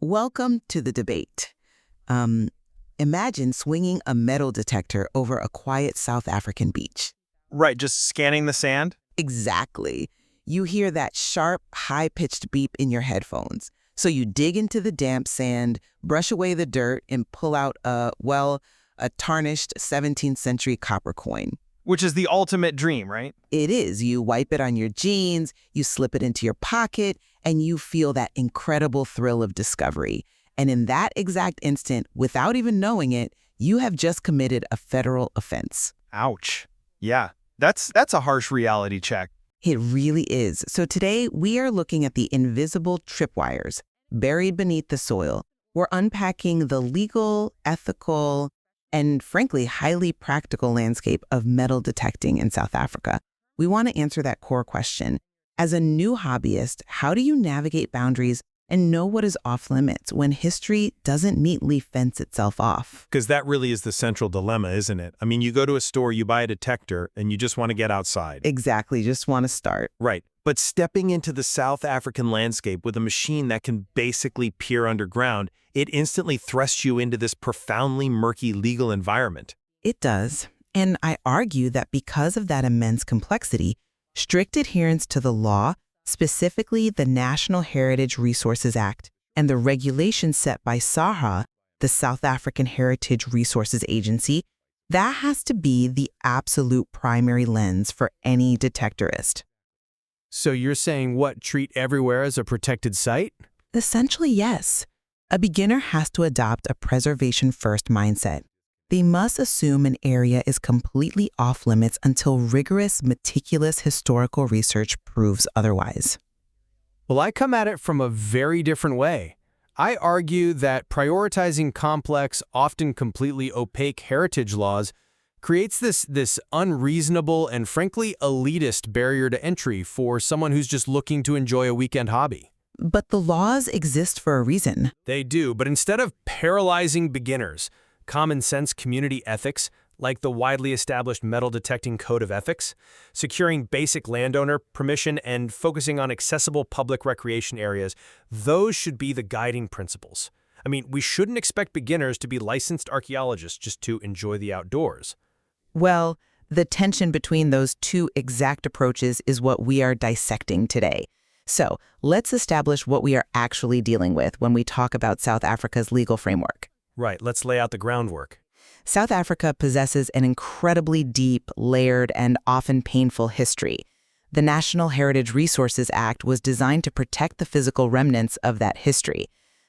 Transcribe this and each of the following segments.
Welcome to the debate. Um, Imagine swinging a metal detector over a quiet South African beach. Right, just scanning the sand? Exactly. You hear that sharp, high-pitched beep in your headphones. So you dig into the damp sand, brush away the dirt, and pull out a tarnished 17th century copper coin. Which is the ultimate dream, right? It is. You wipe it on your jeans, you slip it into your pocket, and you feel that incredible thrill of discovery. And in that exact instant, without even knowing it, you have just committed a federal offense. Ouch. Yeah, that's a harsh reality check. It really is. So today, we are looking at the invisible tripwires buried beneath the soil. We're unpacking the legal, ethical, and frankly, highly practical landscape of metal detecting in South Africa. We want to answer that core question. As a new hobbyist, how do you navigate boundaries and know what is off limits when history doesn't neatly fence itself off? Because that really is the central dilemma, isn't it? I mean, you go to a store, you buy a detector, and you just want to get outside. Exactly, just want to start. Right. But stepping into the South African landscape with a machine that can basically peer underground, it instantly thrusts you into this profoundly murky legal environment. It does. And I argue that because of that immense complexity, strict adherence to the law, specifically the National Heritage Resources Act, and the regulations set by SAHRA, the South African Heritage Resources Agency, that has to be the absolute primary lens for any detectorist. So you're saying treat everywhere as a protected site? Essentially, yes. A beginner has to adopt a preservation-first mindset. They must assume an area is completely off-limits until rigorous, meticulous historical research proves otherwise. Well, I come at it from a very different way. I argue that prioritizing complex, often completely opaque heritage laws creates this unreasonable and frankly elitist barrier to entry for someone who's just looking to enjoy a weekend hobby. But the laws exist for a reason. They do, but instead of paralyzing beginners, common sense community ethics, like the widely established metal detecting code of ethics, securing basic landowner permission, and focusing on accessible public recreation areas, those should be the guiding principles. I mean, we shouldn't expect beginners to be licensed archaeologists just to enjoy the outdoors. Well, the tension between those two exact approaches is what we are dissecting today. So let's establish what we are actually dealing with when we talk about South Africa's legal framework. Right, let's lay out the groundwork. South Africa possesses an incredibly deep, layered, and often painful history. The National Heritage Resources Act was designed to protect the physical remnants of that history.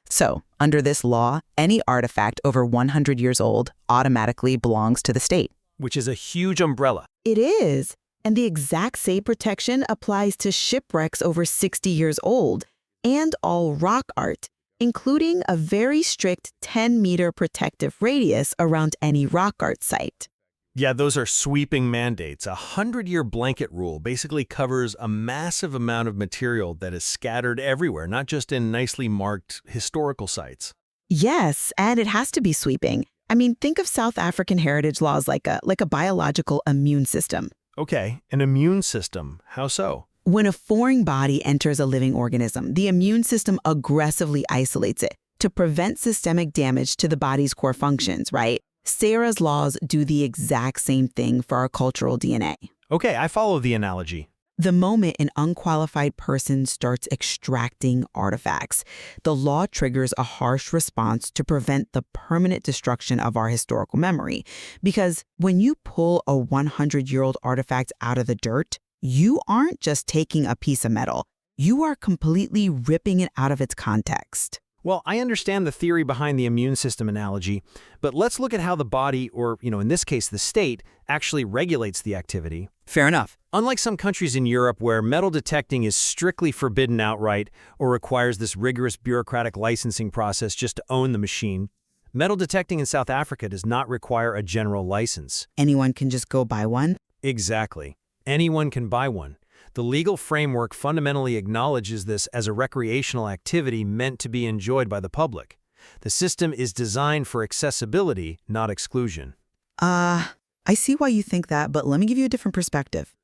So, under this law, any artifact over 100 years old automatically belongs to the state. Which is a huge umbrella. It is. And the exact same protection applies to shipwrecks over 60 years old and all rock art, including a very strict 10-meter protective radius around any rock art site. Yeah, those are sweeping mandates. A 100-year blanket rule basically covers a massive amount of material that is scattered everywhere, not just in nicely marked historical sites. Yes, and it has to be sweeping. I mean, think of South African heritage laws like a biological immune system. Okay, an immune system. How so? When a foreign body enters a living organism, the immune system aggressively isolates it to prevent systemic damage to the body's core functions, right? SAHRA's laws do the exact same thing for our cultural DNA. Okay, I follow the analogy. The moment an unqualified person starts extracting artifacts, the law triggers a harsh response to prevent the permanent destruction of our historical memory. Because when you pull a 100-year-old artifact out of the dirt, you aren't just taking a piece of metal. You are completely ripping it out of its context. Well, I understand the theory behind the immune system analogy, but let's look at how the body, or in this case, the state, actually regulates the activity. Fair enough. Unlike some countries in Europe where metal detecting is strictly forbidden outright or requires this rigorous bureaucratic licensing process just to own the machine, metal detecting in South Africa does not require a general license. Anyone can just go buy one? Exactly. Anyone can buy one. The legal framework fundamentally acknowledges this as a recreational activity meant to be enjoyed by the public. The system is designed for accessibility, not exclusion. I see why you think that, but let me give you a different perspective.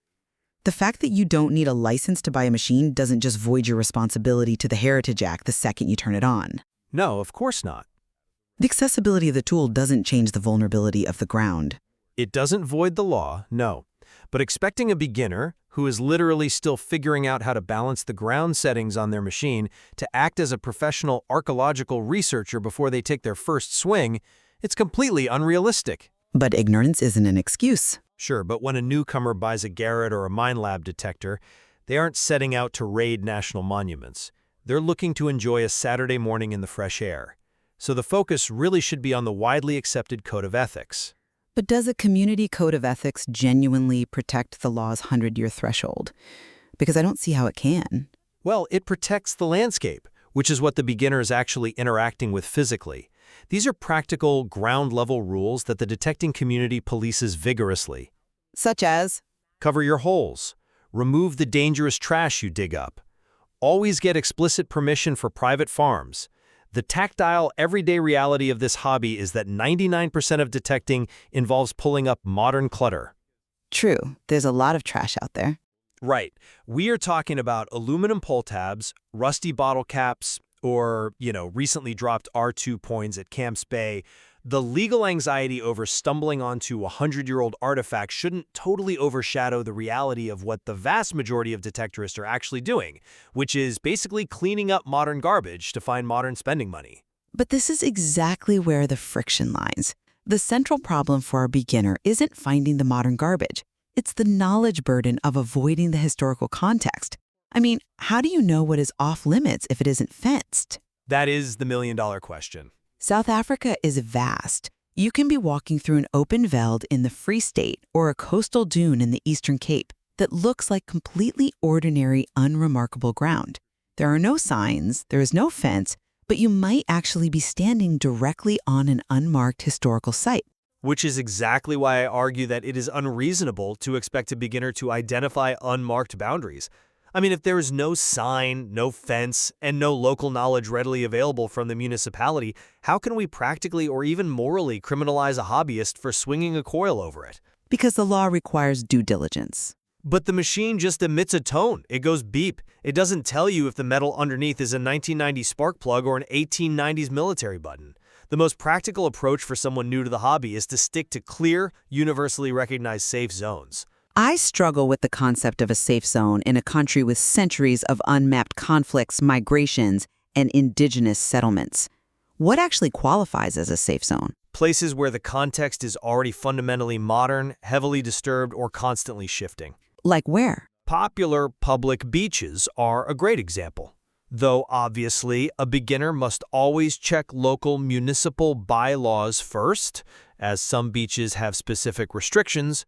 The fact that you don't need a license to buy a machine doesn't just void your responsibility to the Heritage Act the second you turn it on. No, of course not. The accessibility of the tool doesn't change the vulnerability of the ground. It doesn't void the law, no. But expecting a beginner, who is literally still figuring out how to balance the ground settings on their machine, to act as a professional archaeological researcher before they take their first swing, it's completely unrealistic. But ignorance isn't an excuse. Sure, but when a newcomer buys a Garrett or a Minelab detector, they aren't setting out to raid national monuments. They're looking to enjoy a Saturday morning in the fresh air. So the focus really should be on the widely accepted code of ethics. But does a community code of ethics genuinely protect the law's 100-year threshold? Because I don't see how it can. Well, it protects the landscape, which is what the beginner is actually interacting with physically. These are practical, ground-level rules that the detecting community polices vigorously. Such as? Cover your holes. Remove the dangerous trash you dig up. Always get explicit permission for private farms. The tactile, everyday reality of this hobby is that 99% of detecting involves pulling up modern clutter. True, there's a lot of trash out there. Right. We are talking about aluminum pull tabs, rusty bottle caps, or, recently dropped R2 points at Camps Bay. The legal anxiety over stumbling onto a 100-year-old artifact shouldn't totally overshadow the reality of what the vast majority of detectorists are actually doing, which is basically cleaning up modern garbage to find modern spending money. But this is exactly where the friction lies. The central problem for a beginner isn't finding the modern garbage. It's the knowledge burden of avoiding the historical context. I mean, how do you know what is off limits if it isn't fenced? That is the million-dollar question. South Africa is vast. You can be walking through an open veld in the Free State or a coastal dune in the Eastern Cape that looks like completely ordinary, unremarkable ground. There are no signs, there is no fence, but you might actually be standing directly on an unmarked historical site. Which is exactly why I argue that it is unreasonable to expect a beginner to identify unmarked boundaries. I mean, if there is no sign, no fence, and no local knowledge readily available from the municipality, how can we practically or even morally criminalize a hobbyist for swinging a coil over it? Because the law requires due diligence. But the machine just emits a tone. It goes beep. It doesn't tell you if the metal underneath is a 1990s spark plug or an 1890s military button. The most practical approach for someone new to the hobby is to stick to clear, universally recognized safe zones. I struggle with the concept of a safe zone in a country with centuries of unmapped conflicts, migrations, and indigenous settlements. What actually qualifies as a safe zone? Places where the context is already fundamentally modern, heavily disturbed, or constantly shifting. Like where? Popular public beaches are a great example. Though obviously, a beginner must always check local municipal bylaws first, as some beaches have specific restrictions,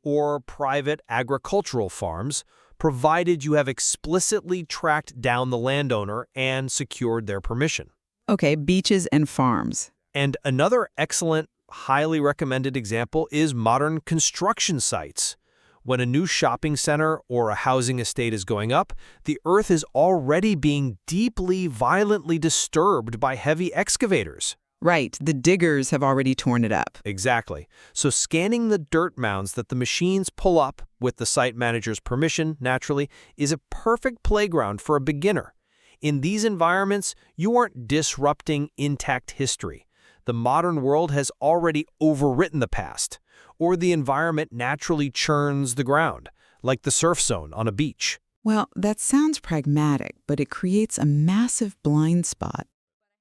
or private agricultural farms, provided you have explicitly tracked down the landowner and secured their permission. Okay, beaches and farms. And another excellent, highly recommended example is modern construction sites. When a new shopping center or a housing estate is going up, the earth is already being deeply, violently disturbed by heavy excavators. Right, the diggers have already torn it up. Exactly. So scanning the dirt mounds that the machines pull up, with the site manager's permission, naturally, is a perfect playground for a beginner. In these environments, you aren't disrupting intact history. The modern world has already overwritten the past, or the environment naturally churns the ground, like the surf zone on a beach. Well, that sounds pragmatic, but it creates a massive blind spot.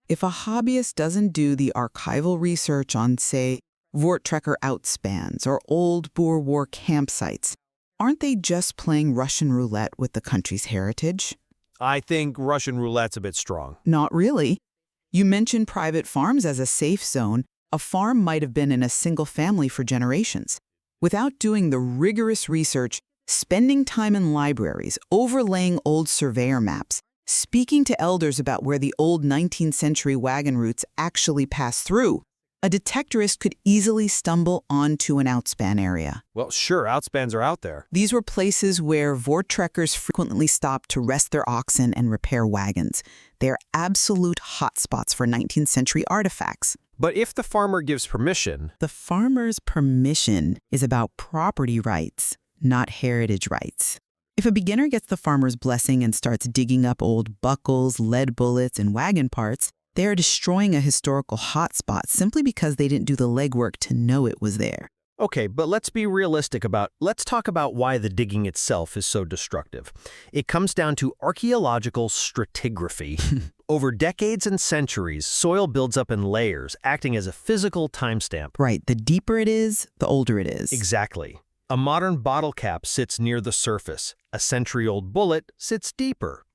If a hobbyist doesn't do the archival research on, say, Voortrekker outspans or old Boer War campsites, aren't they just playing Russian roulette with the country's heritage? I think Russian roulette's a bit strong. Not really. You mentioned private farms as a safe zone. A farm might have been in a single family for generations. Without doing the rigorous research, spending time in libraries, overlaying old surveyor maps, speaking to elders about where the old 19th century wagon routes actually pass through, a detectorist could easily stumble onto an outspan area. Well, sure, outspans are out there. These were places where Voortrekkers frequently stopped to rest their oxen and repair wagons. They're absolute hotspots for 19th century artifacts. But if the farmer gives permission... The farmer's permission is about property rights, not heritage rights. If a beginner gets the farmer's blessing and starts digging up old buckles, lead bullets, and wagon parts, They are destroying a historical hotspot simply because they didn't do the legwork to know it was there. Okay, but let's talk about why the digging itself is so destructive. It comes down to archaeological stratigraphy. Over decades and centuries, soil builds up in layers, acting as a physical timestamp. Right, the deeper it is, the older it is. Exactly. A modern bottle cap sits near the surface. A century-old bullet sits deeper.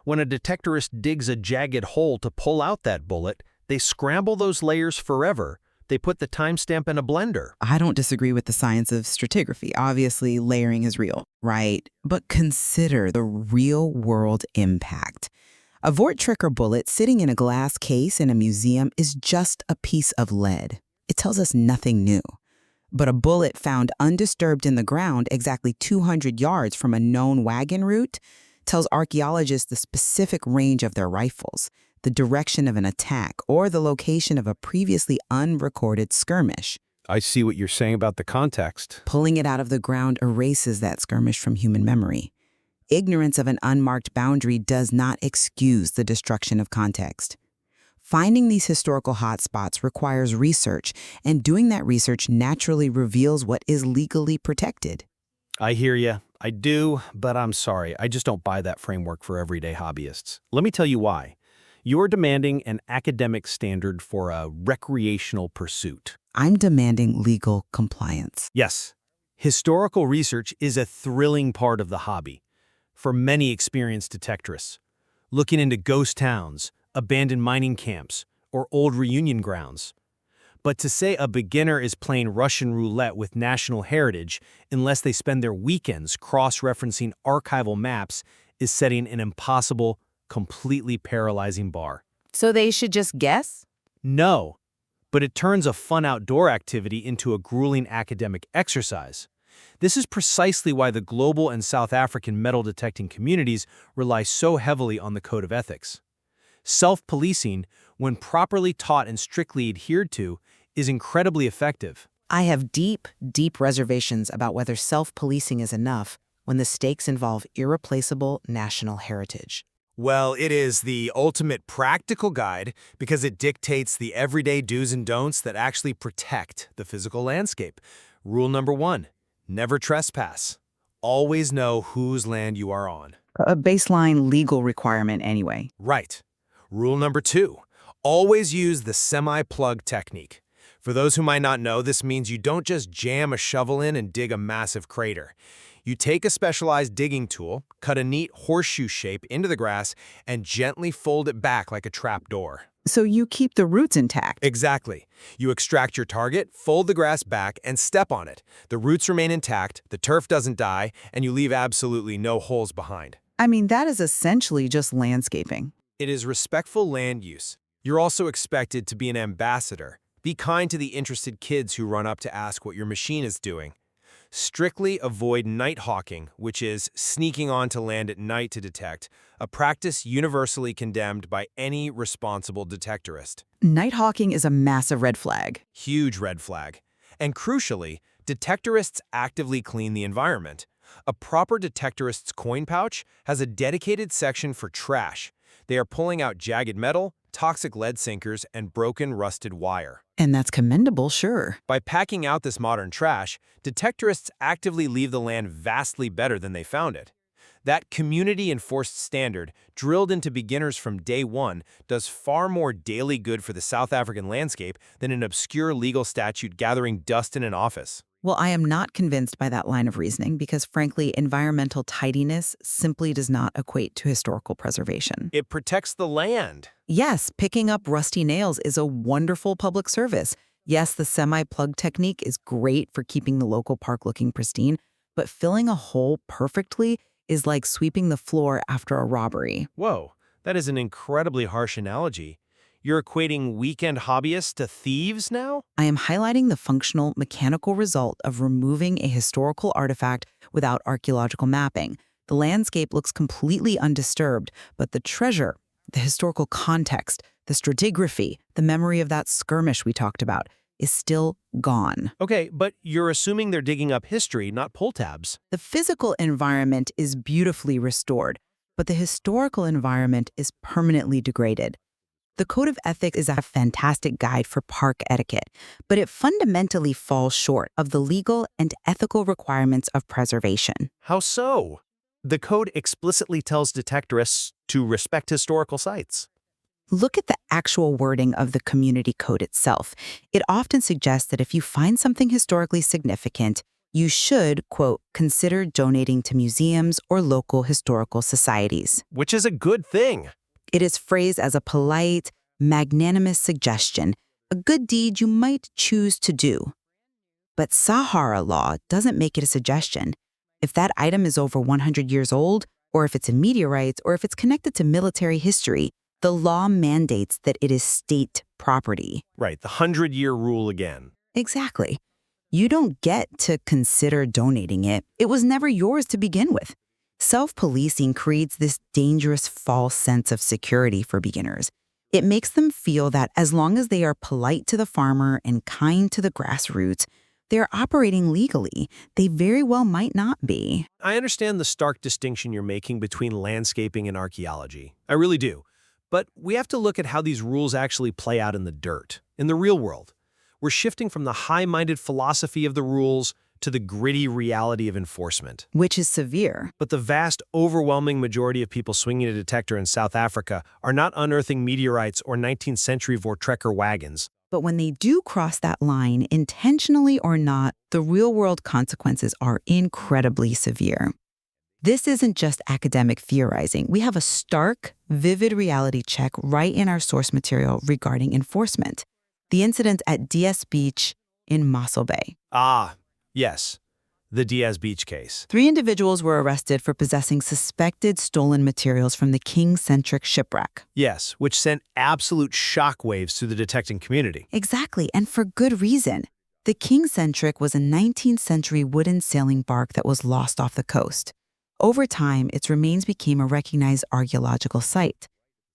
When a detectorist digs a jagged hole to pull out that bullet, they scramble those layers forever. They put the timestamp in a blender. I don't disagree with the science of stratigraphy. Obviously, layering is real, right? But consider the real-world impact. A Vort-Tricker bullet sitting in a glass case in a museum is just a piece of lead. It tells us nothing new. But a bullet found undisturbed in the ground exactly 200 yards from a known wagon route tells archaeologists the specific range of their rifles, the direction of an attack, or the location of a previously unrecorded skirmish. I see what you're saying about the context. Pulling it out of the ground erases that skirmish from human memory. Ignorance of an unmarked boundary does not excuse the destruction of context. Finding these historical hotspots requires research, and doing that research naturally reveals what is legally protected. I hear you. I do, but I'm sorry. I just don't buy that framework for everyday hobbyists. Let me tell you why. You're demanding an academic standard for a recreational pursuit. I'm demanding legal compliance. Yes, historical research is a thrilling part of the hobby for many experienced detectorists. Looking into ghost towns, abandoned mining camps, or old reunion grounds. But to say a beginner is playing Russian roulette with national heritage unless they spend their weekends cross-referencing archival maps is setting an impossible, completely paralyzing bar. So they should just guess? No, but it turns a fun outdoor activity into a grueling academic exercise. This is precisely why the global and South African metal detecting communities rely so heavily on the code of ethics. Self-policing, when properly taught and strictly adhered to, is incredibly effective. I have deep, deep reservations about whether self-policing is enough when the stakes involve irreplaceable national heritage. Well, it is the ultimate practical guide because it dictates the everyday do's and don'ts that actually protect the physical landscape. Rule number 1, never trespass. Always know whose land you are on. A baseline legal requirement anyway. Right. Rule number 2, always use the semi-plug technique. For those who might not know, this means you don't just jam a shovel in and dig a massive crater. You take a specialized digging tool, cut a neat horseshoe shape into the grass, and gently fold it back like a trap door. So you keep the roots intact. Exactly. You extract your target, fold the grass back, and step on it. The roots remain intact, the turf doesn't die, and you leave absolutely no holes behind. I mean, that is essentially just landscaping. It is respectful land use. You're also expected to be an ambassador. Be kind to the interested kids who run up to ask what your machine is doing. Strictly avoid night hawking, which is sneaking onto land at night to detect, a practice universally condemned by any responsible detectorist. Night hawking is a massive red flag. Huge red flag. And crucially, detectorists actively clean the environment. A proper detectorist's coin pouch has a dedicated section for trash. They are pulling out jagged metal, toxic lead sinkers, and broken, rusted wire. And that's commendable, sure. By packing out this modern trash, detectorists actively leave the land vastly better than they found it. That community-enforced standard, drilled into beginners from day one, does far more daily good for the South African landscape than an obscure legal statute gathering dust in an office. Well, I am not convinced by that line of reasoning because, frankly, environmental tidiness simply does not equate to historical preservation. It protects the land. Yes, picking up rusty nails is a wonderful public service. Yes, the semi-plug technique is great for keeping the local park looking pristine, but filling a hole perfectly is like sweeping the floor after a robbery. Whoa, that is an incredibly harsh analogy. You're equating weekend hobbyists to thieves now? I am highlighting the functional, mechanical result of removing a historical artifact without archaeological mapping. The landscape looks completely undisturbed, but the treasure, the historical context, the stratigraphy, the memory of that skirmish we talked about, is still gone. Okay, but you're assuming they're digging up history, not pull tabs. The physical environment is beautifully restored, but the historical environment is permanently degraded. The Code of Ethics is a fantastic guide for park etiquette, but it fundamentally falls short of the legal and ethical requirements of preservation. How so? The code explicitly tells detectorists to respect historical sites. Look at the actual wording of the community code itself. It often suggests that if you find something historically significant, you should, quote, consider donating to museums or local historical societies. Which is a good thing. It is phrased as a polite, magnanimous suggestion, a good deed you might choose to do. But SAHRA law doesn't make it a suggestion. If that item is over 100 years old, or if it's a meteorite, or if it's connected to military history, the law mandates that it is state property. Right, the 100-year rule again. Exactly. You don't get to consider donating it. It was never yours to begin with. Self-policing creates this dangerous false sense of security for beginners. It makes them feel that as long as they are polite to the farmer and kind to the grassroots, they're operating legally. They very well might not be. I understand the stark distinction you're making between landscaping and archaeology. I really do. But we have to look at how these rules actually play out in the dirt, in the real world. We're shifting from the high-minded philosophy of the rules to the gritty reality of enforcement. Which is severe. But the vast, overwhelming majority of people swinging a detector in South Africa are not unearthing meteorites or 19th century Voortrekker wagons. But when they do cross that line, intentionally or not, the real-world consequences are incredibly severe. This isn't just academic theorizing. We have a stark, vivid reality check right in our source material regarding enforcement. The incident at DS Beach in Mossel Bay. Ah, yes, the Diaz Beach case. 3 individuals were arrested for possessing suspected stolen materials from the King-centric shipwreck. Yes, which sent absolute shockwaves through the detecting community. Exactly, and for good reason. The King-centric was a 19th century wooden sailing bark that was lost off the coast. Over time, its remains became a recognized archaeological site.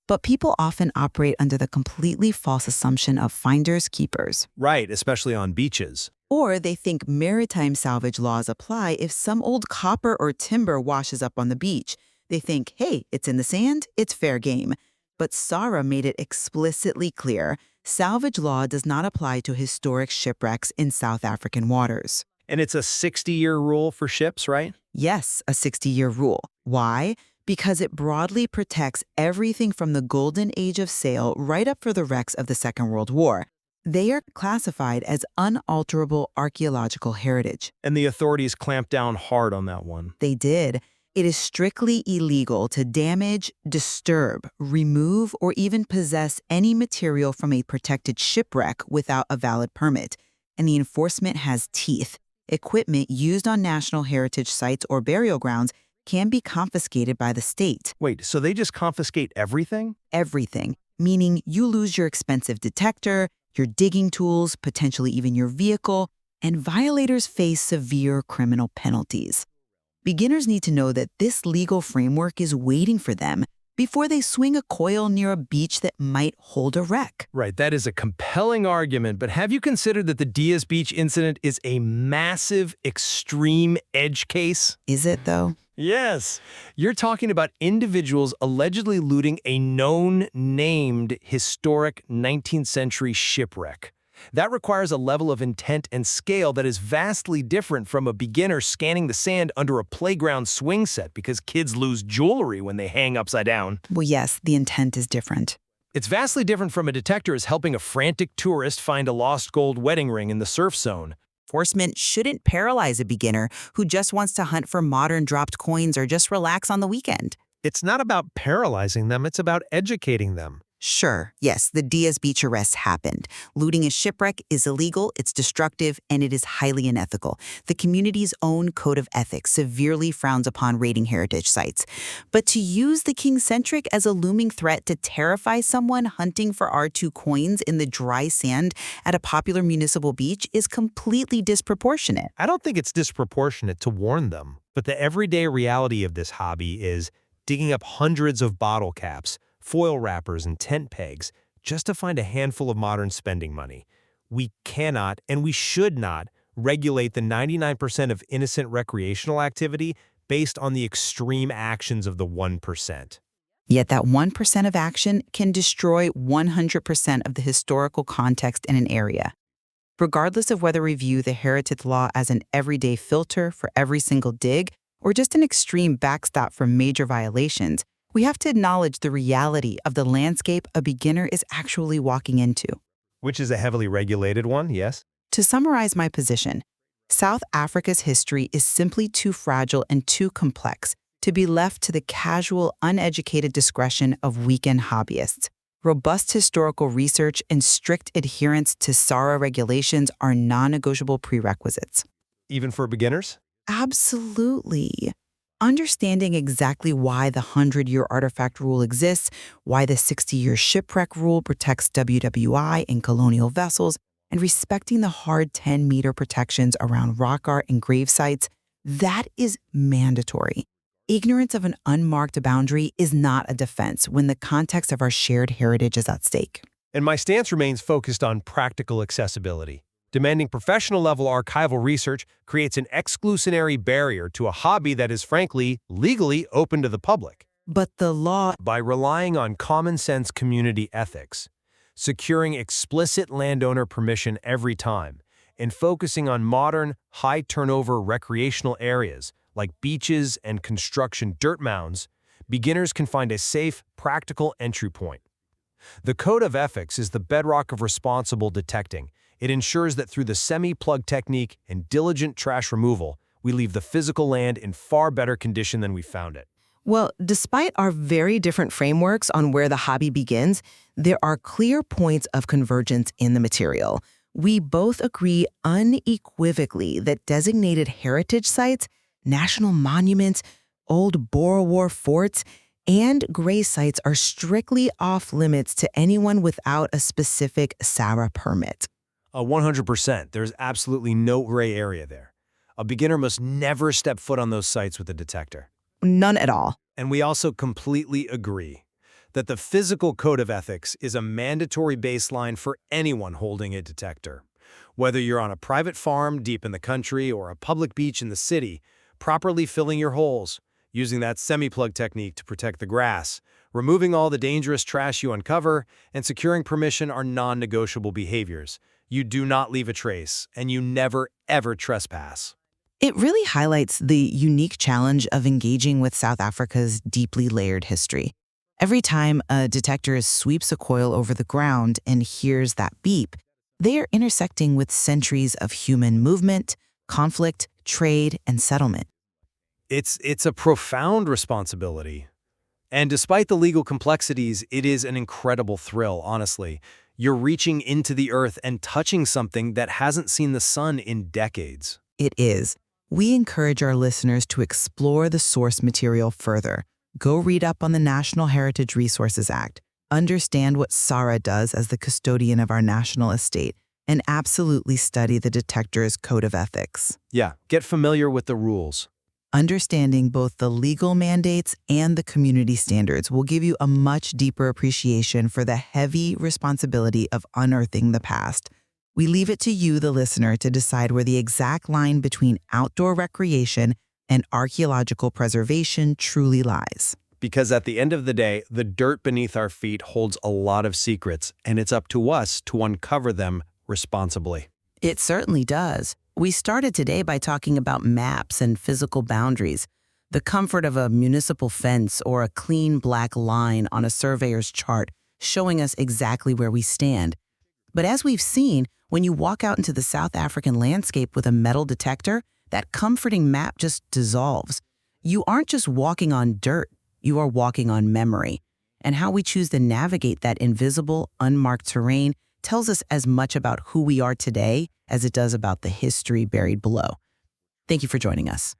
But people often operate under the completely false assumption of finders keepers. Right, especially on beaches. Or they think maritime salvage laws apply if some old copper or timber washes up on the beach. They think, hey, it's in the sand, it's fair game. But SAHRA made it explicitly clear, salvage law does not apply to historic shipwrecks in South African waters. And it's a 60-year rule for ships, right? Yes, a 60-year rule. Why? Because it broadly protects everything from the golden age of sail right up for the wrecks of the Second World War. They are classified as unalterable archaeological heritage. And the authorities clamped down hard on that one. They did. It is strictly illegal to damage, disturb, remove, or even possess any material from a protected shipwreck without a valid permit. And the enforcement has teeth. Equipment used on national heritage sites or burial grounds can be confiscated by the state. Wait, so they just confiscate everything? Everything, meaning you lose your expensive detector, your digging tools, potentially even your vehicle, and violators face severe criminal penalties. Beginners need to know that this legal framework is waiting for them before they swing a coil near a beach that might hold a wreck. Right, that is a compelling argument, but have you considered that the Diaz Beach incident is a massive, extreme edge case? Is it, though? Yes. You're talking about individuals allegedly looting a known, named, historic 19th century shipwreck. That requires a level of intent and scale that is vastly different from a beginner scanning the sand under a playground swing set because kids lose jewelry when they hang upside down. Well, yes, the intent is different. It's vastly different from a detector is helping a frantic tourist find a lost gold wedding ring in the surf zone. Enforcement shouldn't paralyze a beginner who just wants to hunt for modern dropped coins or just relax on the weekend. It's not about paralyzing them, it's about educating them. Sure, yes, the Diaz Beach arrest happened. Looting a shipwreck is illegal, it's destructive, and it is highly unethical. The community's own code of ethics severely frowns upon raiding heritage sites. But to use the King-centric as a looming threat to terrify someone hunting for R2 coins in the dry sand at a popular municipal beach is completely disproportionate. I don't think it's disproportionate to warn them, but the everyday reality of this hobby is digging up hundreds of bottle caps, foil wrappers, and tent pegs just to find a handful of modern spending money. We cannot and we should not regulate the 99% of innocent recreational activity based on the extreme actions of the 1%. Yet that 1% of action can destroy 100% of the historical context in an area. Regardless of whether we view the heritage law as an everyday filter for every single dig or just an extreme backstop for major violations, we have to acknowledge the reality of the landscape a beginner is actually walking into. Which is a heavily regulated one, yes? To summarize my position, South Africa's history is simply too fragile and too complex to be left to the casual, uneducated discretion of weekend hobbyists. Robust historical research and strict adherence to SAHRA regulations are non-negotiable prerequisites. Even for beginners? Absolutely. Understanding exactly why the 100-year artifact rule exists, why the 60-year shipwreck rule protects WWI and colonial vessels, and respecting the hard 10-meter protections around rock art and grave sites, that is mandatory. Ignorance of an unmarked boundary is not a defense when the context of our shared heritage is at stake. And my stance remains focused on practical accessibility. Demanding professional-level archival research creates an exclusionary barrier to a hobby that is, frankly, legally open to the public. But the law, By relying on common-sense community ethics, securing explicit landowner permission every time, and focusing on modern, high-turnover recreational areas like beaches and construction dirt mounds, beginners can find a safe, practical entry point. The Code of Ethics is the bedrock of responsible detecting. It ensures that through the semi-plug technique and diligent trash removal, we leave the physical land in far better condition than we found it. Well, despite our very different frameworks on where the hobby begins, there are clear points of convergence in the material. We both agree unequivocally that designated heritage sites, national monuments, old Boer War forts, and gray sites are strictly off-limits to anyone without a specific SAHRA permit. 100%. There's absolutely no gray area there. A beginner must never step foot on those sites with a detector. None at all. And we also completely agree that the physical code of ethics is a mandatory baseline for anyone holding a detector. Whether you're on a private farm deep in the country or a public beach in the city, properly filling your holes, using that semi-plug technique to protect the grass, removing all the dangerous trash you uncover, and securing permission are non-negotiable behaviors. You do not leave a trace, and you never, ever trespass. It really highlights the unique challenge of engaging with South Africa's deeply layered history. Every time a detector sweeps a coil over the ground and hears that beep, they are intersecting with centuries of human movement, conflict, trade, and settlement. It's a profound responsibility. And despite the legal complexities, it is an incredible thrill, honestly. You're reaching into the earth and touching something that hasn't seen the sun in decades. It is. We encourage our listeners to explore the source material further. Go read up on the National Heritage Resources Act, understand what SAHRA does as the custodian of our national estate, and absolutely study the Detector's Code of Ethics. Yeah, get familiar with the rules. Understanding both the legal mandates and the community standards will give you a much deeper appreciation for the heavy responsibility of unearthing the past. We leave it to you, the listener, to decide where the exact line between outdoor recreation and archaeological preservation truly lies. Because at the end of the day, the dirt beneath our feet holds a lot of secrets, and it's up to us to uncover them responsibly. It certainly does. We started today by talking about maps and physical boundaries, the comfort of a municipal fence or a clean black line on a surveyor's chart showing us exactly where we stand. But as we've seen, when you walk out into the South African landscape with a metal detector, that comforting map just dissolves. You aren't just walking on dirt, you are walking on memory. And how we choose to navigate that invisible, unmarked terrain tells us as much about who we are today as it does about the history buried below. Thank you for joining us.